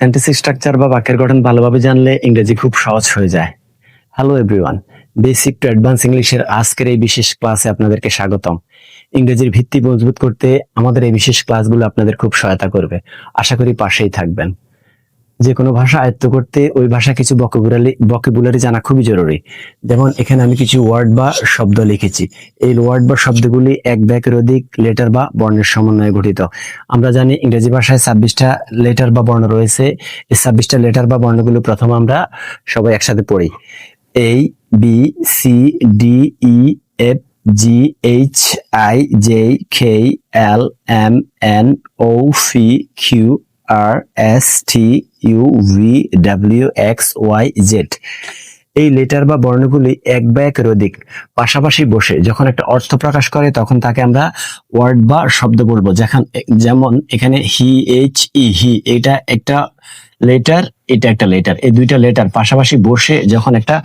Sentence structure বা বাক্যের গঠন ভালোভাবে জানলে ইংরেজি খুব সহজ হয়ে যায়। Hello everyone, basic to advance ইংলিশের আজকের এই বিশেষ ক্লাসে আপনাদেরকে স্বাগতম। ইংরেজির ভিত্তি মজবুত করতে আমাদের এই বিশেষ ক্লাসগুলো আপনাদের খুব সহায়তা করবে। আশা করি পাশেই থাকবেন। যে কোনো ভাষা আয়ত্ত করতে ওই ভাষা কিছু ভোকাবুলারি জানা খুবই জরুরি। যেমন এখানে আমি কিছু ওয়ার্ড বা শব্দ লিখেছি। এই ওয়ার্ড বা শব্দগুলি এক বা একের অধিক লেটার বা বর্ণের সমন্বয়ে গঠিত। আমরা জানি ইংরেজি ভাষায় 26টা লেটার বা বর্ণ রয়েছে। এই 26টা লেটার বা বর্ণগুলো প্রথম আমরা সবাই একসাথে পড়ি। A B C D E F G H I J K L M N O P Q R S T U V W X Y Z। এই লেটার বা বর্ণগুলি এক বা একের অধিক পাশাপাশি বসে যখন একটা অর্থ প্রকাশ করে তখন তাকে আমরা ওয়ার্ড বা শব্দ বলবো। যেমন এখানে হি, এইচ ই, হি, এটা একটা লেটার, এটা একটা লেটার। এই দুইটা লেটার পাশাপাশি বসে যখন একটা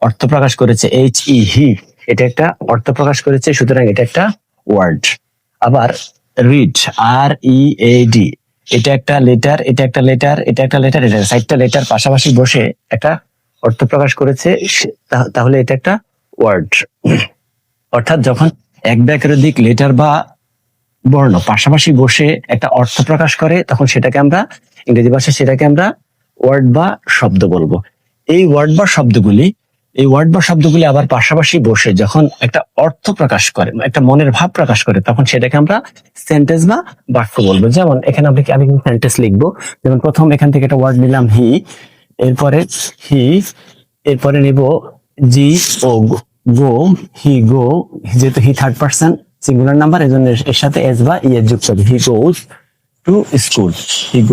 অর্থ প্রকাশ করেছে, এইচ ই, হি, এটা একটা অর্থ প্রকাশ করেছে, সুতরাং এটা একটা ওয়ার্ড। আবার read, R E A D, এটা একটা লেটার, এটা একটা লেটার, এটা একটা লেটার, এটা 4টা লেটার পাশাপাশি বসে একটা অর্থ প্রকাশ করেছে, তাহলে এটা একটা ওয়ার্ড। অর্থাৎ যখন এক বা একের অধিক লেটার বা বর্ণ পাশাপাশি বসে একটা অর্থ প্রকাশ করে তখন সেটাকে আমরা ইংরেজি ভাষায় ওয়ার্ড বা শব্দ বলবো। এই ওয়ার্ড বা শব্দগুলি আবার পাশাপাশি বসে যখন একটা অর্থ প্রকাশ করে, একটা মনের ভাব প্রকাশ করে, তখন সেটাকে আমরা সেন্টেন্স বা বাক্য বলবো। যেমন এখানে আমি সেন্টেন্স লিখবো। যেমন প্রথম এখান থেকে একটা ওয়ার্ড নিলাম হি, এরপরে নিব জি ও গো, হি গো, যেহেতু he third person singular number, এজন্য এর সাথে এস বা ই এর যুক্ত হবে। হি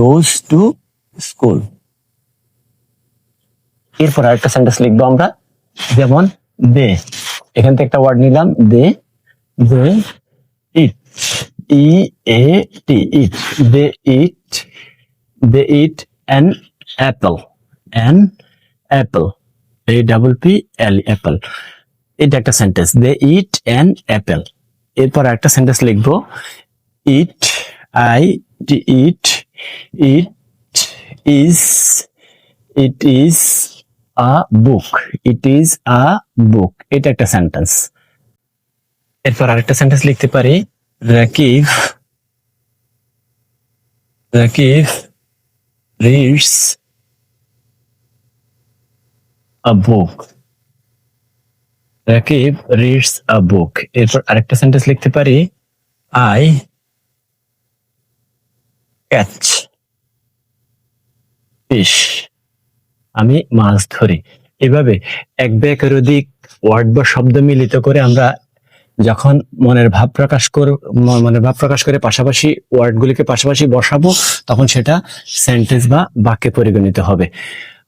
গোজ টু স্কুল। এরপর আরেকটা সেন্টেন্স লিখবো আমরা। যেমন দে, এখান থেকে একটা ওয়ার্ড নিলাম they eat, E A T, eat, they eat an apple, A double P L, apple. এটা একটা sentence, they eat an apple. এরপর একটা সেন্টেন্স লিখবো ইট, I T, it is a বুক, এটা একটা সেন্টেন্স। এরপর আরেকটা সেন্টেন্স লিখতে পারি রাকিব রিডস আ বুক, এরপর আরেকটা সেন্টেন্স লিখতে পারি আই ক্যাচ ফিশ, আমি মাছ ধরি। এভাবে এক বা একের অধিক ওয়ার্ড বা শব্দ মিলিত করে আমরা যখন মনের ভাব প্রকাশ করে পাশাপাশি ওয়ার্ডগুলিকে পাশাপাশি বসাবো তখন সেটা সেন্টেন্স বা বাক্যে পরিগণিত হবে।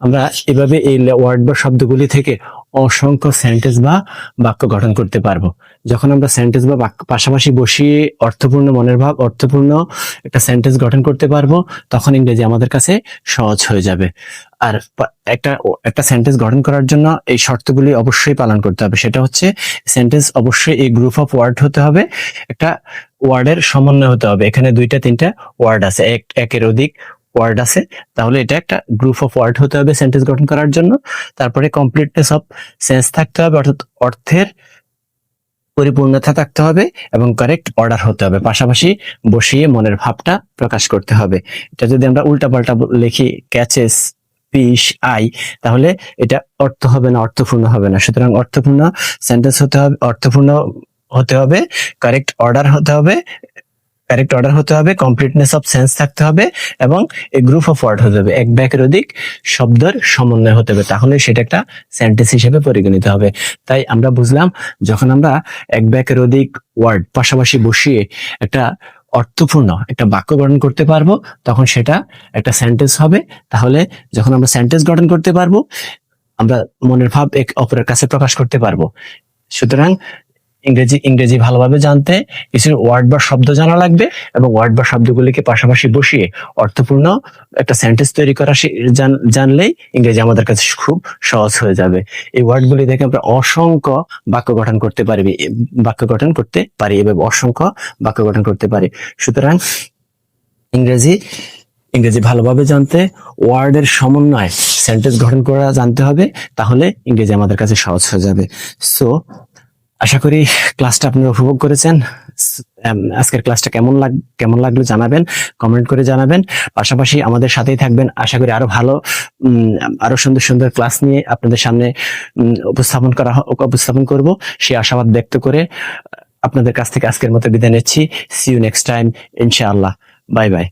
আমরা এভাবে এই ওয়ার্ড বা শব্দগুলি থেকে অসংখ্য সেন্টেন্স বা বাক্য গঠন করতে পারবো। যখন আমরা সেন্টেন্স বা বাক্য পাশাপাশি বসিয়ে অর্থপূর্ণ একটা সেন্টেন্স গঠন করতে পারবো তখন ইংরেজি আমাদের কাছে সহজ হয়ে যাবে। আর একটা সেন্টেন্স গঠন করার জন্য এই শর্তগুলি অবশ্যই পালন করতে হবে। সেটা হচ্ছে সেন্টেন্স অবশ্যই এই গ্রুপ অফ ওয়ার্ড হতে হবে, একটা ওয়ার্ডের সমন্বয় হতে হবে। এখানে 2টা 3টা ওয়ার্ড আছে, একের অধিক ওয়ার্ড আছে, তাহলে এটা একটা গ্রুপ অফ ওয়ার্ড হতে হবে সেন্টেন্স গঠন করার জন্য। তারপরে কমপ্লিটনেস অফ সেন্স থাকতে হবে, অর্থাৎ অর্থের পরিপূর্ণতা থাকতে হবে এবং কারেক্ট অর্ডার হতে হবে। পাশাপাশি বসিয়ে মনের ভাবটা প্রকাশ করতে হবে। এটা যদি আমরা উল্টাপাল্টা লিখি ক্যাচেস ফিশ আই, তাহলে এটা অর্থ হবে না, অর্থপূর্ণ হবে না। সুতরাং অর্থপূর্ণ সেন্টেন্স হতে হবে, অর্থপূর্ণ হতে হবে, কারেক্ট অর্ডার হতে হবে, কমপ্লিটনেস অফ সেন্স থাকতে হবে এবং এই গ্রুপ অফ ওয়ার্ড হতে হবে, এক বা একের অধিক শব্দের সমন্বয় হতে হবে, তাহলে সেটা একটা সেন্টেন্স হিসেবে পরিগণিত হবে। তাই আমরা বুঝলাম যখন আমরা এক বা একের অধিক ওয়ার্ড পাশাপাশি বসিয়ে একটা অর্থপূর্ণ একটা বাক্য গঠন করতে পারবো তখন সেটা একটা সেন্টেন্স হবে। তাহলে যখন আমরা সেন্টেন্স গঠন করতে পারবো আমরা মনের ভাব এক অপরের কাছে প্রকাশ করতে পারবো। সুতরাং ইংরেজি ভালোভাবে জানতে কিছু ওয়ার্ড বা শব্দ জানা লাগবে এবং ওয়ার্ড বা শব্দগুলিকে পাশাপাশি বসিয়ে অর্থপূর্ণ একটা সেন্টেন্স তৈরি করা জানলেই ইংরেজি আমাদের কাছে খুব সহজ হয়ে যাবে। এই ওয়ার্ডগুলি থেকে আমরা অসংখ্য বাক্য গঠন করতে পারি এভাবে অসংখ্য বাক্য গঠন করতে পারি। সুতরাং ইংরেজি ইংরেজি ভালোভাবে জানতে ওয়ার্ডের সমন্বয় সেন্টেন্স গঠন করা জানতে হবে, তাহলে ইংরেজি আমাদের কাছে সহজ হয়ে যাবে। সো আশা করি ক্লাসটা আপনারা উপভোগ করেছেন। আজকের ক্লাসটা কেমন লাগলো জানাবেন, কমেন্ট করে জানাবেন। পাশাপাশি আমাদের সাথেই থাকবেন। আশা করি আরো ভালো আরো সুন্দর সুন্দর ক্লাস নিয়ে আপনাদের সামনে উপস্থাপন করব, সেই আশাবাদ ব্যক্ত করে আপনাদের কাছ থেকে আজকের মতো বিদায় নিচ্ছি। সি ইউ নেক্সট টাইম ইনশাআল্লাহ। Bye bye.